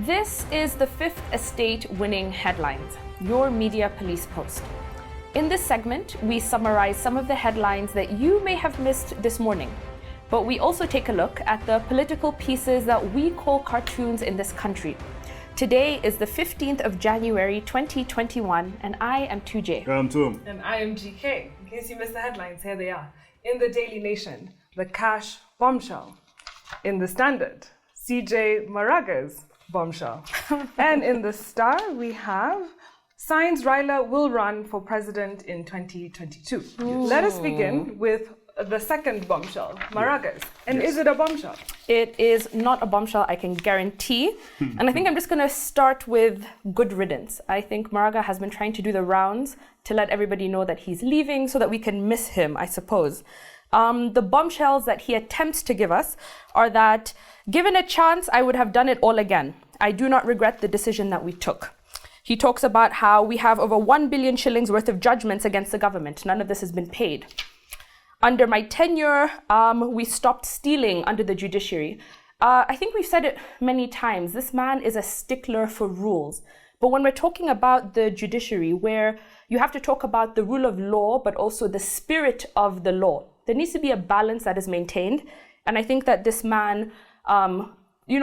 This is the Fifth Estate Winning Headlines, your media police post. In this segment, we summarize some of the headlines that you may have missed this morning, but we also take a look at the political pieces that we call cartoons in this country. Today is the 15th of January 2021, and I am 2J. I'm Tom. And I am GK. In case you missed the headlines, here they are. In the Daily Nation, the cash bombshell. In the Standard, CJ Maraga's bombshell. And in the Star, we have signs Raila will run for president in 2022. Let us begin with the second bombshell, Maraga's. And is it a bombshell? It is not a bombshell, I can guarantee. And I think I'm just going to start with good riddance. I think Maraga has been trying to do the rounds to let everybody know that he's leaving so that we can miss him, I suppose. The bombshells that he attempts to give us are that, given a chance, I would have done it all again. I do not regret the decision that we took. He talks about how we have over 1 billion shillings worth of judgments against the government. None of this has been paid. Under my tenure, we stopped stealing under the judiciary. I think we've said it many times. This man is a stickler for rules. But when we're talking about the judiciary, where you have to talk about the rule of law, but also the spirit of the law, there needs to be a balance that is maintained. And I think that this man,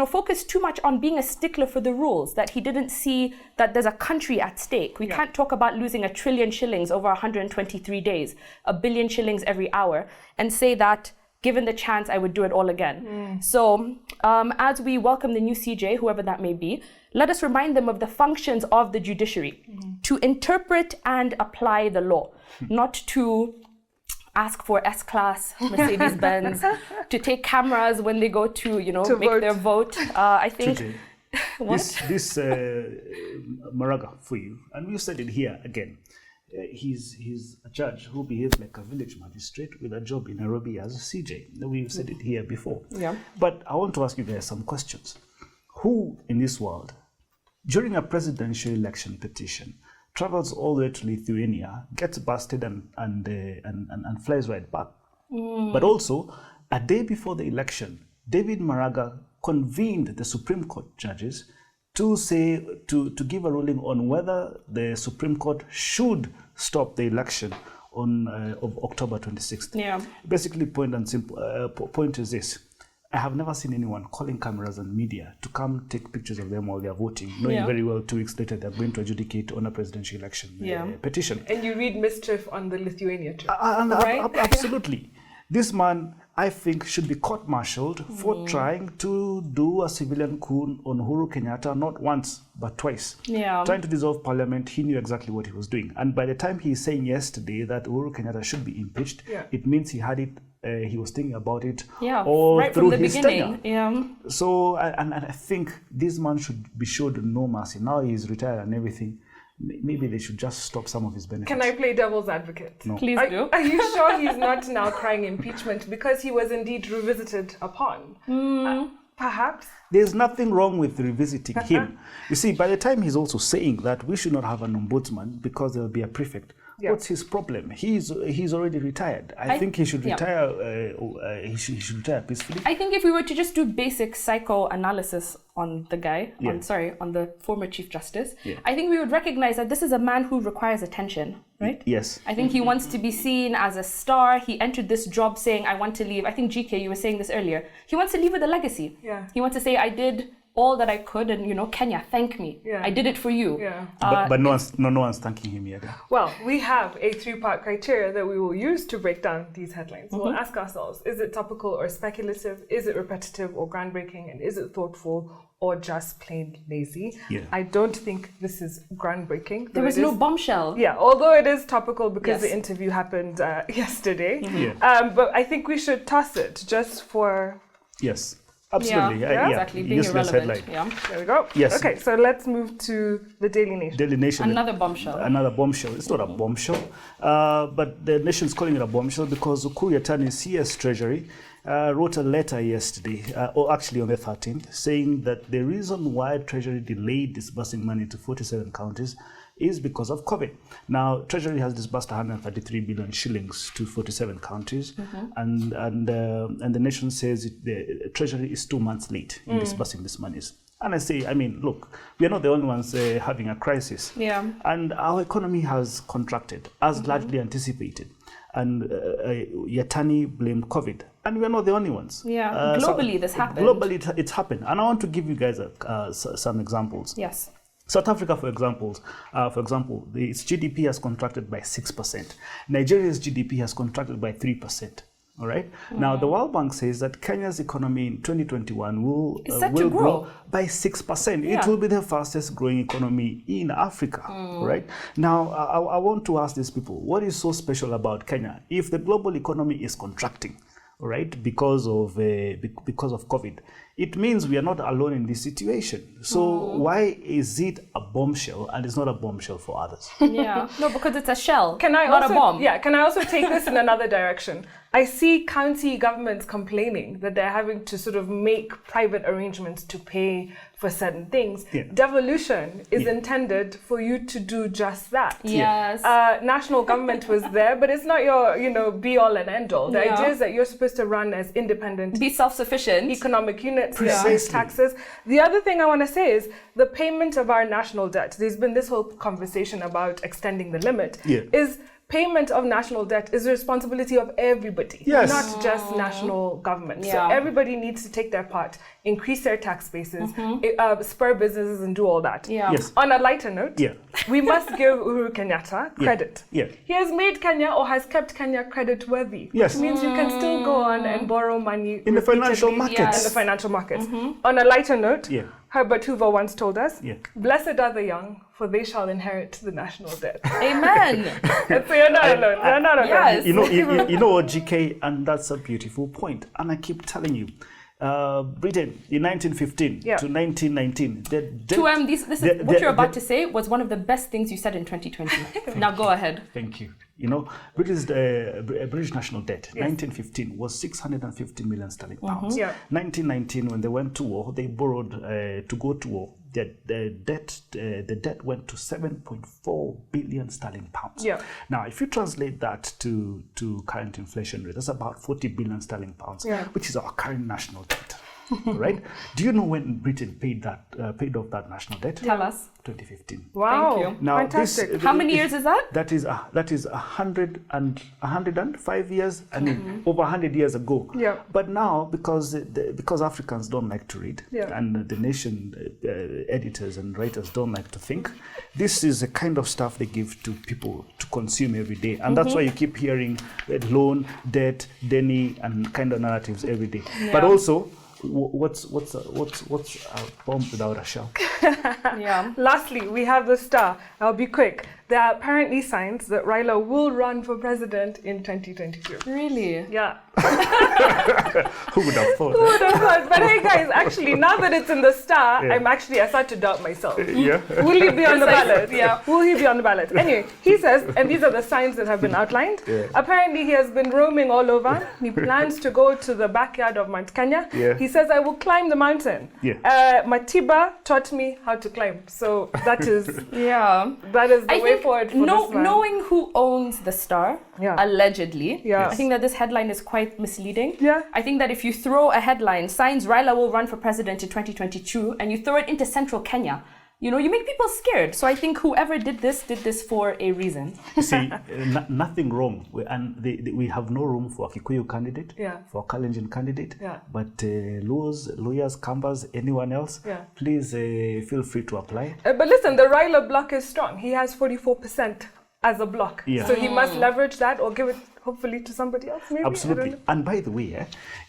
focused too much on being a stickler for the rules, that he didn't see that there's a country at stake. We can't talk about losing 1 trillion shillings over 123 days, 1 billion shillings every hour, and say that, given the chance, I would do it all again. So as we welcome the new CJ, whoever that may be, let us remind them of the functions of the judiciary, to interpret and apply the law, not to ask for S-Class, Mercedes-Benz, to take cameras when they go to make vote. their vote. I think... This Maraga for you, and we said it here again, he's a judge who behaves like a village magistrate with a job in Nairobi as a CJ. We've said it here before. Yeah. But I want to ask you guys some questions. Who in this world, during a presidential election petition, travels all the way to Lithuania, gets busted and flies right back? But also, a day before the election, David Maraga convened the Supreme Court judges to give a ruling on whether the Supreme Court should stop the election of October 26th. Yeah. Basically, point is this. I have never seen anyone calling cameras and media to come take pictures of them while they are voting, knowing very well 2 weeks later they're going to adjudicate on a presidential election petition. And you read mischief on the Lithuania trip, right? Absolutely. This man, I think, should be court-martialed for trying to do a civilian coup on Uhuru Kenyatta, not once, but twice. Yeah. Trying to dissolve parliament, he knew exactly what he was doing. And by the time he's saying yesterday that Uhuru Kenyatta should be impeached, it means he had it, he was thinking about it all right through from the beginning. Tenure. So, and I think this man should be showed no mercy. Now he's retired and everything. Maybe they should just stop some of his benefits. Can I play devil's advocate? No. Please do. Are you sure he's not now crying impeachment because he was indeed revisited upon? Perhaps? There's nothing wrong with revisiting him. You see, by the time he's also saying that we should not have an ombudsman because there will be a prefect, what's his problem? He's already retired. I think he should retire. He should retire peacefully. I think if we were to just do basic psychoanalysis on the guy, on the former Chief Justice, I think we would recognize that this is a man who requires attention, right? Yes. I think he wants to be seen as a star. He entered this job saying, I want to leave. I think, GK, you were saying this earlier. He wants to leave with a legacy. Yeah. He wants to say, I did all that I could, and Kenya, thank me. Yeah. I did it for you. Yeah. But no one's thanking him yet. Well, we have a 3-part criteria that we will use to break down these headlines. We'll ask ourselves, is it topical or speculative? Is it repetitive or groundbreaking? And is it thoughtful or just plain lazy? Yeah. I don't think this is groundbreaking. There was no bombshell. Yeah, although it is topical because the interview happened yesterday. But I think we should toss it just for... Yes. Absolutely. Exactly. Being useless irrelevant. Headline. There we go. Yes. Okay, so let's move to the Daily Nation. Daily Nation. Another bombshell. It's not a bombshell, but the Nation's calling it a bombshell because Ukuri Attorney CS Treasury wrote a letter yesterday, or actually on the 13th, saying that the reason why Treasury delayed disbursing money to 47 counties is because of COVID. Now, Treasury has disbursed 133 billion shillings to 47 counties, and the Nation says the Treasury is 2 months late in disbursing these monies. And I say, I mean, look, we are not the only ones having a crisis. Yeah. And our economy has contracted, as largely anticipated. And Yatani blamed COVID. And we're not the only ones. Yeah. Globally, this happened. Globally, it's happened. And I want to give you guys some examples. Yes. South Africa, for example, its GDP has contracted by 6%. Nigeria's GDP has contracted by 3%. All right. Now, the World Bank says that Kenya's economy in 2021 will grow by 6%. Yeah. It will be the fastest growing economy in Africa. Right. Now, I want to ask these people, what is so special about Kenya? If the global economy is contracting, right, because of COVID, it means we are not alone in this situation. So why is it a bombshell and it's not a bombshell for others? Yeah. No, because it's a shell, Can I not also, a bomb. Yeah, can I also take this in another direction? I see county governments complaining that they're having to sort of make private arrangements to pay for certain things. Yeah. Devolution is intended for you to do just that. Yes. National government was there, but it's not your, be all and end all. The idea is that you're supposed to run as independent, Be self-sufficient. economic units, Precisely. raise taxes. The other thing I want to say is the payment of our national debt. There's been this whole conversation about extending the limit. Yeah. Is payment of national debt is the responsibility of everybody, Yes. not just national government. So Yeah. everybody needs to take their part, increase their tax bases, spur businesses, and do all that. Yeah. Yes. On a lighter note, Yeah. we must give Uhuru Kenyatta credit. Yeah. He has made Kenya or has kept Kenya credit worthy. Yes. Which means you can still go on and borrow money In the financial repeatedly markets. In the financial markets. On a lighter note, Yeah. Herbert Hoover once told us, Yeah. "Blessed are the young, for they shall inherit the national debt." Amen. So you're not alone. You're not alone. Yes. You know what, GK, and that's a beautiful point. And I keep telling you, Britain in 1915 Yeah. to 1919, This is what you're about to say was one of the best things you said in 2020. Now go ahead. Thank you. You know, British national debt, 1915 was 650 million sterling pounds. Yeah. 1919, when they went to war, they borrowed to go to war. The debt went to 7.4 billion sterling pounds. Yeah. Now, if you translate that to current inflation rate, that's about 40 billion sterling pounds, Yeah. which is our current national debt. Right? Do you know when Britain paid off that national debt? Tell us. 2015. Wow. Thank you. Now, fantastic. How many years is that? That is 105 years. I mean, over 100 years ago. Yeah. But now, because Africans don't like to read, Yeah. and the nation editors and writers don't like to think, this is the kind of stuff they give to people to consume every day, and that's why you keep hearing loan, debt, Denny, and kind of narratives every day. But also, what's a bomb without a shell? Yeah. Lastly, we have the Star. I'll be quick. There are apparently signs that Raila will run for president in 2022. Really? Yeah. Who would have thought? Who would have thought? But hey guys, actually, now that it's in the Star, Yeah. I start to doubt myself. Yeah. Will he be on the ballot? Yeah. Will he be on the ballot? Anyway, he says, and these are the signs that have been outlined. Yeah. Apparently, he has been roaming all over. He plans to go to the backyard of Mount Kenya. Yeah. He says, I will climb the mountain. Yeah. Matiba taught me how to climb. So that is Yeah. the way forward for this man. Knowing who owns the Star, Yeah. allegedly, Yeah. I think that this headline is quite misleading. Yeah. I think that if you throw a headline, signs Raila will run for president in 2022, and you throw it into central Kenya, you make people scared. So I think whoever did this for a reason. See, nothing wrong. We have no room for a Kikuyu candidate, Yeah. for a Kalenjin candidate. Yeah. But lawyers, Kambas, anyone else, Yeah. please feel free to apply. But listen, the Raila bloc is strong. He has 44% as a bloc. Yeah. So he must leverage that or give it hopefully to somebody else maybe. I don't Absolutely. know. And by the way,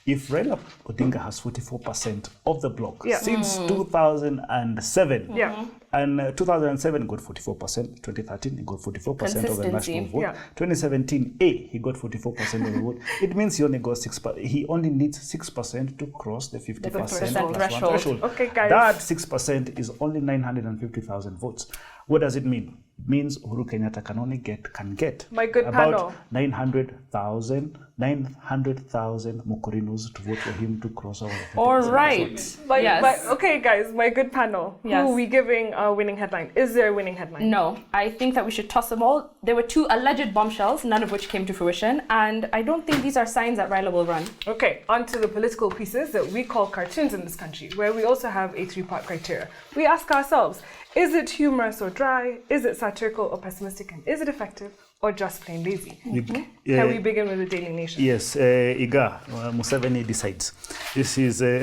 if Raila Odinga has 44% of the bloc Yeah. since 2007, Yeah. and 2007 got 44%, 2013 he got 44% of the Consistency. national vote, Yeah. 2017 he got 44% of the vote. It means he only got 6%. He only needs 6% to cross the 50% plus one threshold. threshold. Okay, guys. That 6% is only 950,000 votes. What does it mean? It means Uhuru Kenyatta can get My good about panel. 900,000 900,000 Mokorinos to vote for him to cross over. All right. Yes. Okay, guys, my good panel. Yes. Who are we giving a winning headline? Is there a winning headline? No, I think that we should toss them all. There were 2 alleged bombshells, none of which came to fruition, and I don't think these are signs that Raila will run. Okay, on to the political pieces that we call cartoons in this country, where we also have a 3-part criteria. We ask ourselves, is it humorous or dry? Is it satirical or pessimistic? And is it effective or just plain lazy? Can we begin with the Daily Nation? Yes, Iga Museveni decides. This is a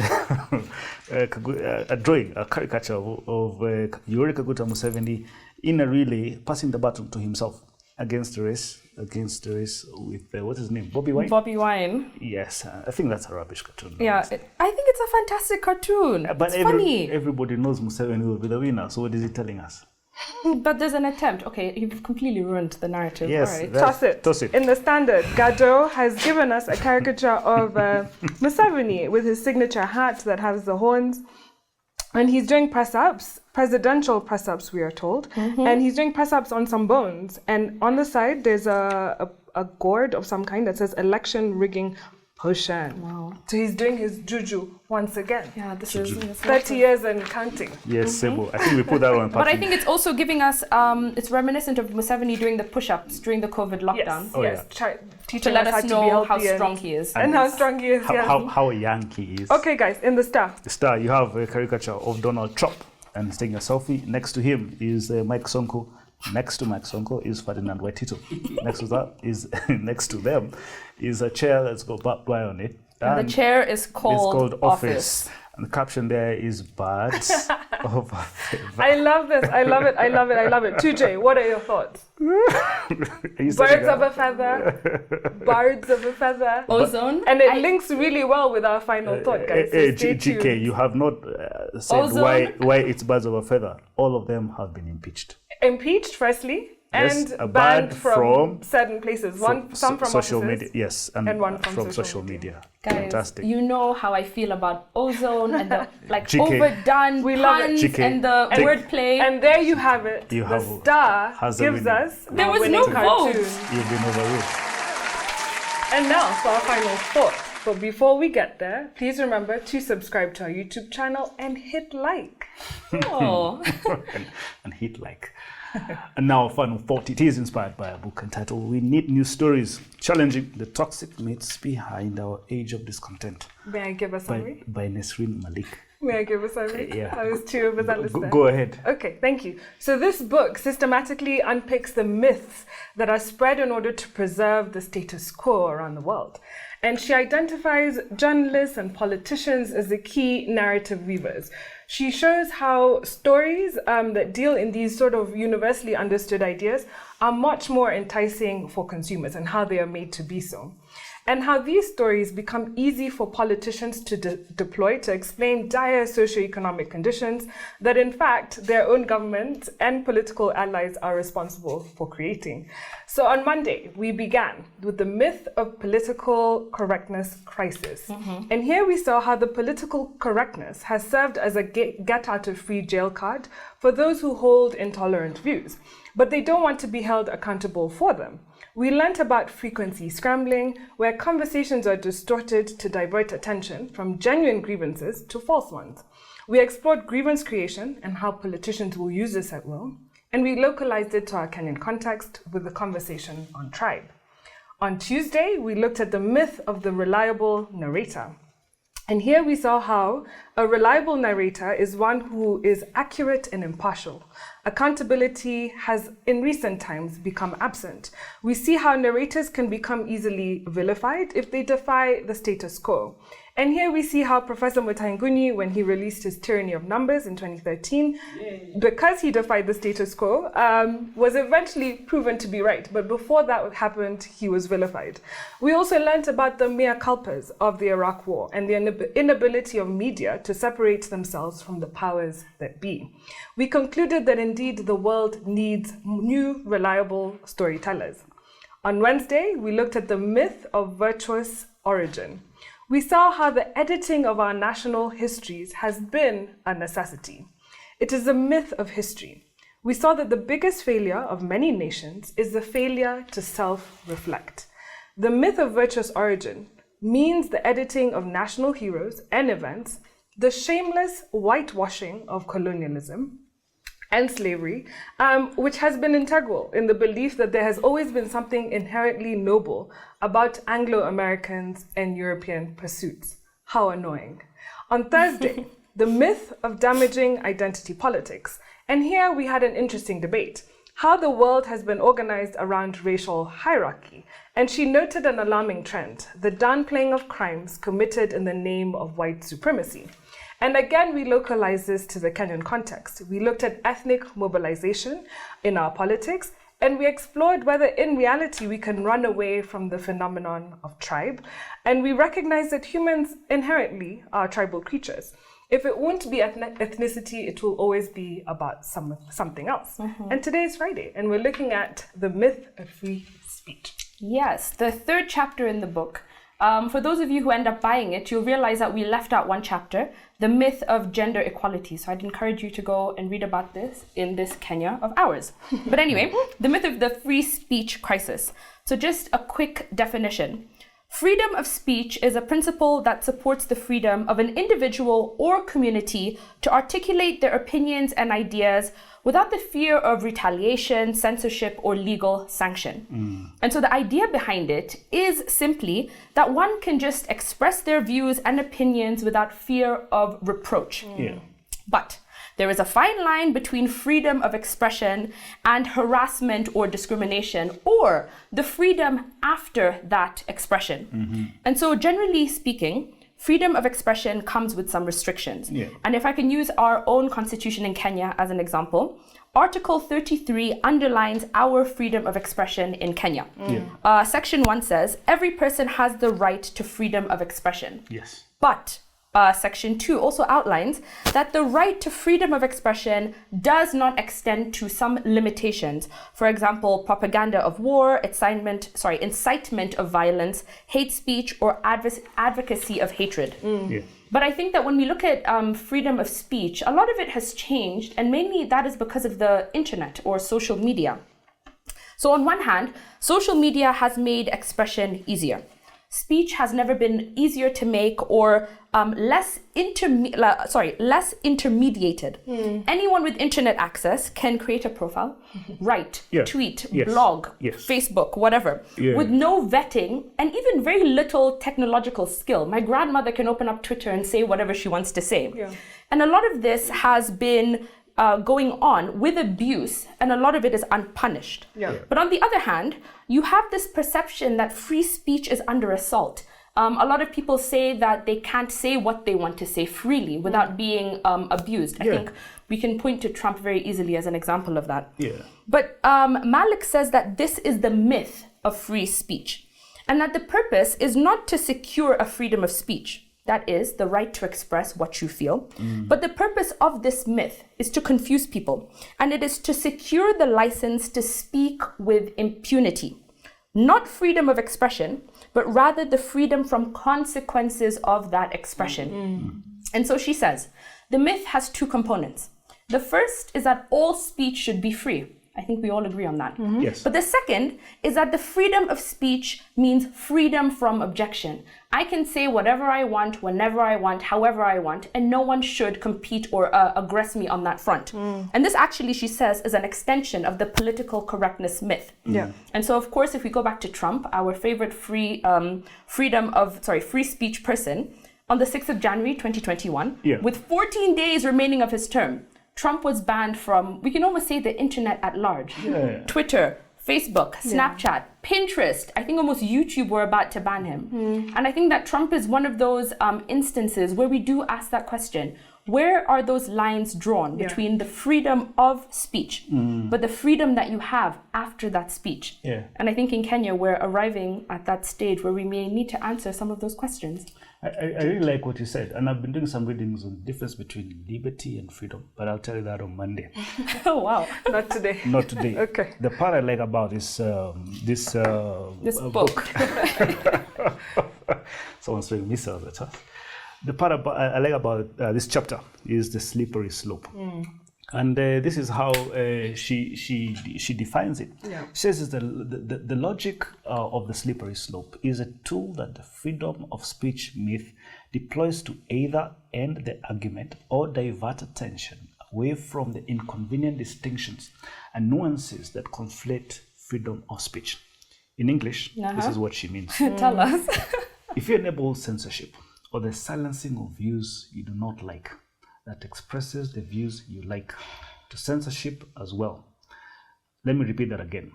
drawing, a caricature of Yoweri Kaguta Museveni in a relay, passing the baton to himself against the race with, what's his name, Bobby Wine? Bobby Wine. Yes, I think that's a rubbish cartoon. Yeah, I think it's a fantastic cartoon. But it's funny. Everybody knows Museveni will be the winner, so what is he telling us? But there's an attempt. Okay, you've completely ruined the narrative. Yes, all right. Toss it. In the Standard, Gado has given us a caricature of Museveni with his signature hat that has the horns. And he's doing press-ups, presidential press-ups, we are told. And he's doing press-ups on some bones. And on the side, there's a gourd of some kind that says election rigging potion. Wow. So he's doing his juju once again. Yeah, this is 30 years and counting. Yes, Sebo. I think we put that on. But I think it's also giving us, it's reminiscent of Museveni doing the push-ups during the COVID lockdown. Teaching To let us us know how strong he is. And how strong he is, how young he is. Okay, guys, in the Star. The Star, you have a caricature of Donald Trump and he's taking a selfie. Next to him is Mike Sonko. Next to Mike Sonko is Ferdinand Waitito. Next to them is a chair that's got barbed wire on it. And the chair is called Office. And the caption there is birds of a feather. I love this. I love it. 2J, what are your thoughts? Birds of a feather. Ozone. And it links really well with our final thought, guys. So stay tuned. GK, you have not said why it's birds of a feather. All of them have been impeached. Impeached, firstly, yes, and banned from certain places. Some from social offices, media, yes, and one from social media. Guys, fantastic. You know how I feel about ozone and the GK. overdone We love puns it. and the wordplay. And there you have it. The Star gives us there was winning no cartoon. vote. You've been overruled. And now for our final thought. But before we get there, please remember to subscribe to our YouTube channel and hit like. Oh. and hit like. And now, final thought. It is inspired by a book entitled "We Need New Stories: Challenging the Toxic Myths Behind Our Age of Discontent." May I give a summary? By Nesreen Malik. May I give a summary? Yeah. I was too overzealous there. Go ahead. Okay, thank you. So this book systematically unpicks the myths that are spread in order to preserve the status quo around the world. And she identifies journalists and politicians as the key narrative weavers. She shows how stories that deal in these sort of universally understood ideas are much more enticing for consumers and how they are made to be so. And how these stories become easy for politicians to deploy to explain dire socioeconomic conditions that, in fact, their own government and political allies are responsible for creating. So on Monday, we began with the myth of political correctness crisis. And here we saw how the political correctness has served as a get-out-of-free-jail card for those who hold intolerant views, but they don't want to be held accountable for them. We learnt about frequency scrambling, where conversations are distorted to divert attention from genuine grievances to false ones. We explored grievance creation and how politicians will use this at will, and we localized it to our Kenyan context with the conversation on tribe. On Tuesday, we looked at the myth of the reliable narrator. And here we saw how a reliable narrator is one who is accurate and impartial. Accountability has, in recent times, become absent. We see how narrators can become easily vilified if they defy the status quo. And here we see how Professor Mutanguni, when he released his Tyranny of Numbers in 2013, because he defied the status quo, was eventually proven to be right. But before that happened, he was vilified. We also learnt about the mea culpas of the Iraq War and the inability of media to separate themselves from the powers that be. We concluded that indeed the world needs new, reliable storytellers. On Wednesday, we looked at the myth of virtuous origin. We saw how the editing of our national histories has been a necessity. It is a myth of history. We saw that the biggest failure of many nations is the failure to self-reflect. The myth of virtuous origin means the editing of national heroes and events, the shameless whitewashing of colonialism and slavery, which has been integral in the belief that there has always been something inherently noble about Anglo-Americans and European pursuits. How annoying. On Thursday, the myth of damaging identity politics. And here we had an interesting debate, how the world has been organized around racial hierarchy. And she noted an alarming trend, the downplaying of crimes committed in the name of white supremacy. And again, we localized this to the Kenyan context. We looked at ethnic mobilization in our politics, and we explored whether in reality we can run away from the phenomenon of tribe. And we recognize that humans inherently are tribal creatures. If it won't be ethnicity, it will always be about something else. And today is Friday, and we're looking at the myth of free speech. Yes, the third chapter in the book. For those of you who end up buying it, you'll realize that we left out one chapter, the myth of gender equality. So I'd encourage you to go and read about this in this Kenya of ours. But anyway, the myth of the free speech crisis. So just a quick definition. Freedom of speech is a principle that supports the freedom of an individual or community to articulate their opinions and ideas without the fear of retaliation, censorship, or legal sanction. And so the idea behind it is simply that one can just express their views and opinions without fear of reproach. But there is a fine line between freedom of expression and harassment or discrimination, or the freedom after that expression. And so generally speaking, freedom of expression comes with some restrictions. And if I can use our own constitution in Kenya as an example, Article 33 underlines our freedom of expression in Kenya. Section 1 says, every person has the right to freedom of expression. But Section 2 also outlines that the right to freedom of expression does not extend to some limitations. For example, propaganda of war, incitement of violence, hate speech, or advocacy of hatred. But I think that when we look at freedom of speech, a lot of it has changed, and mainly that is because of the internet or social media. So on one hand, social media has made expression easier. Speech has never been easier to make or less intermediated. Anyone with internet access can create a profile, write, tweet, blog, Facebook, whatever, with no vetting and even very little technological skill. My grandmother can open up Twitter and say whatever she wants to say. And a lot of this has been going on with abuse, and a lot of it is unpunished. But on the other hand, you have this perception that free speech is under assault. A lot of people say that they can't say what they want to say freely without being abused. I think we can point to Trump very easily as an example of that. But Malik says that this is the myth of free speech, and that the purpose is not to secure a freedom of speech. That is, the right to express what you feel. But the purpose of this myth is to confuse people, and it is to secure the license to speak with impunity. Not freedom of expression, but rather the freedom from consequences of that expression. And so she says, the myth has two components. The first is that all speech should be free. I think we all agree on that. But the second is that the freedom of speech means freedom from objection. I can say whatever I want, whenever I want, however I want, and no one should compete or aggress me on that front. And this actually, she says, is an extension of the political correctness myth. And so, of course, if we go back to Trump, our favorite free speech person, on the 6th of January, 2021, with 14 days remaining of his term, Trump was banned from, we can almost say, the internet at large. Twitter, Facebook, Snapchat, Pinterest. I think almost YouTube were about to ban him. And I think that Trump is one of those instances where we do ask that question. Where are those lines drawn between the freedom of speech, but the freedom that you have after that speech? And I think in Kenya, we're arriving at that stage where we may need to answer some of those questions. I really like what you said, and I've been doing some readings on the difference between liberty and freedom, but I'll tell you that on Monday. Oh, wow. Not today. Not today. Okay. The part I like about this book. Someone's throwing missiles at us. The part I like about this chapter is the slippery slope. And this is how she defines it. Yeah. She says the logic of the slippery slope is a tool that the freedom of speech myth deploys to either end the argument or divert attention away from the inconvenient distinctions and nuances that conflate freedom of speech. In English, this is what she means. Tell us. If you enable censorship or the silencing of views you do not like, that expresses the views you like, to censorship as well. Let me repeat that again.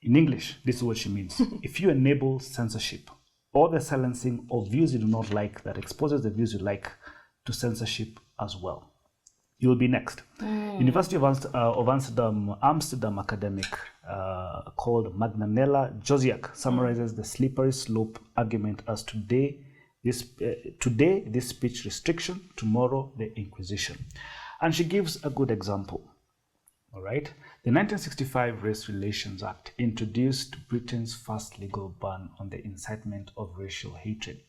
In English, this is what she means. If you enable censorship or the silencing of views you do not like, that exposes the views you like, to censorship as well. You will be next. University of Amsterdam academic called Magdalena Josiak summarizes the slippery slope argument as today this speech restriction, tomorrow the Inquisition. And she gives a good example. All right. The 1965 Race Relations Act introduced Britain's first legal ban on the incitement of racial hatred.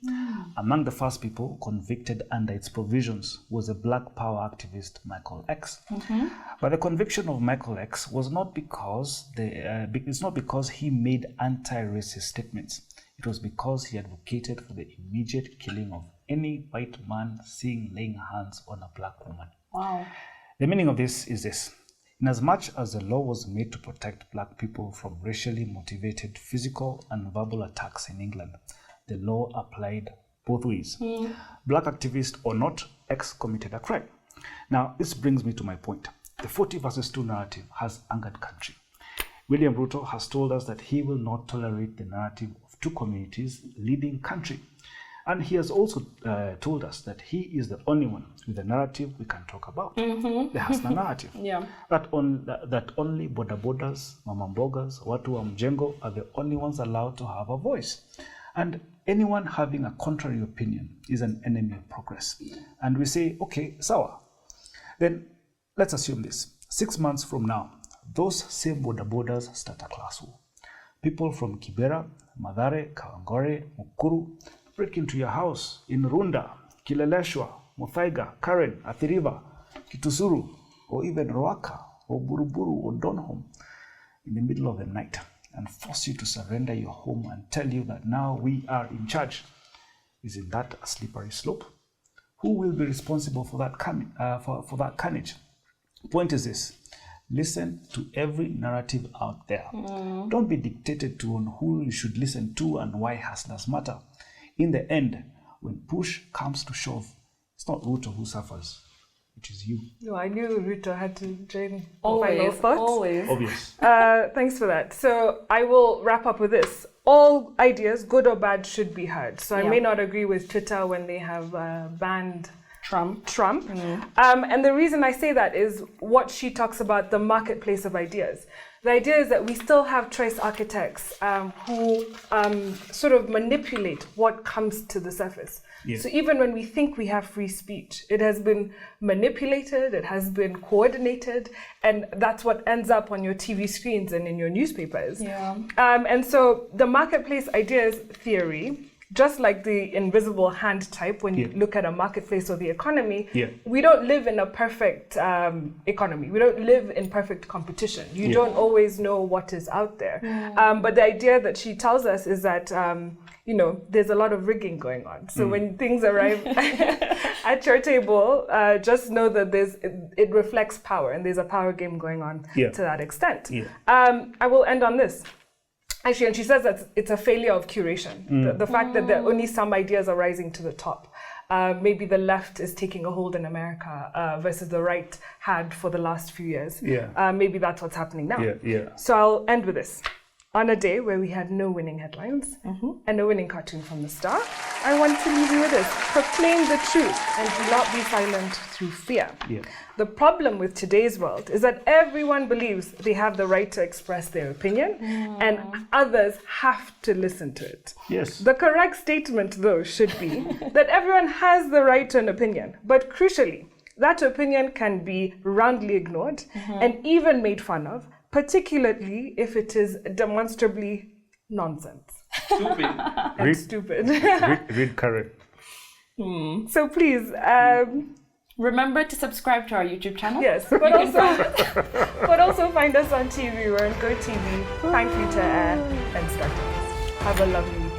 Among the first people convicted under its provisions was a Black Power activist, Michael X. But the conviction of Michael X was not because it's not because he made anti-racist statements. It was because he advocated for the immediate killing of any white man seen laying hands on a black woman. Wow. The meaning of this is this. Inasmuch as the law was made to protect black people from racially motivated physical and verbal attacks in England, the law applied both ways. Black activist or not, X committed a crime. Now, this brings me to my point. The 40 versus 2 narrative has angered country. William RUTO has told us that he will not tolerate the narrative of two communities leading country. And he has also told us that he is the only one with the narrative we can talk about, the Hasna narrative. Yeah. That only bodabodas, mamambogas, watu wa mjengo are the only ones allowed to have a voice. And anyone having a contrary opinion is an enemy of progress. And we say, okay, sawa. Then let's assume this. 6 months from now, those same bodabodas start a class war. People from Kibera, Mathare, Kawangware, Mukuru break into your house in Runda, Kileleshwa, Muthaiga, Karen, Athi River, Kitusuru, or even Roaka, or Buruburu, or Donholm in the middle of the night and force you to surrender your home and tell you that now we are in charge. Isn't that a slippery slope? Who will be responsible for that for that carnage? Point is this. Listen to every narrative out there. Don't be dictated to on who you should listen to and why hustlers matter. In the end, when push comes to shove, it's not RUTO who suffers, it is you. No, I knew RUTO had to join. Always, always. Obvious. Thanks for that. So I will wrap up with this. All ideas, good or bad, should be heard. So I may not agree with Twitter when they have banned Trump. And the reason I say that is what she talks about, the marketplace of ideas. The idea is that we still have choice architects who sort of manipulate what comes to the surface. Yeah. So even when we think we have free speech, it has been manipulated, it has been coordinated, and that's what ends up on your TV screens and in your newspapers. Yeah. And so the marketplace ideas theory, just like the invisible hand type, when you look at a marketplace or the economy, we don't live in a perfect economy. We don't live in perfect competition. You don't always know what is out there. But the idea that she tells us is that, there's a lot of rigging going on. So when things arrive at your table, just know that it reflects power, and there's a power game going on to that extent. I will end on this. Actually, and she says that it's a failure of curation. The fact that there only some ideas are rising to the top. Maybe the left is taking a hold in America versus the right had for the last few years. Maybe that's what's happening now. So I'll end with this. On a day where we had no winning headlines and no winning cartoon from the Star, I want to leave you with this. Proclaim the truth and do not be silent through fear. The problem with today's world is that everyone believes they have the right to express their opinion and others have to listen to it. The correct statement, though, should be that everyone has the right to an opinion, but crucially, that opinion can be roundly ignored and even made fun of, particularly if it is demonstrably nonsense. Stupid. Read Karen. So please, Remember to subscribe to our YouTube channel. Yes, but also find us on TV. We're on GoTV, Thank You to Air, and Star Times. Have a lovely week.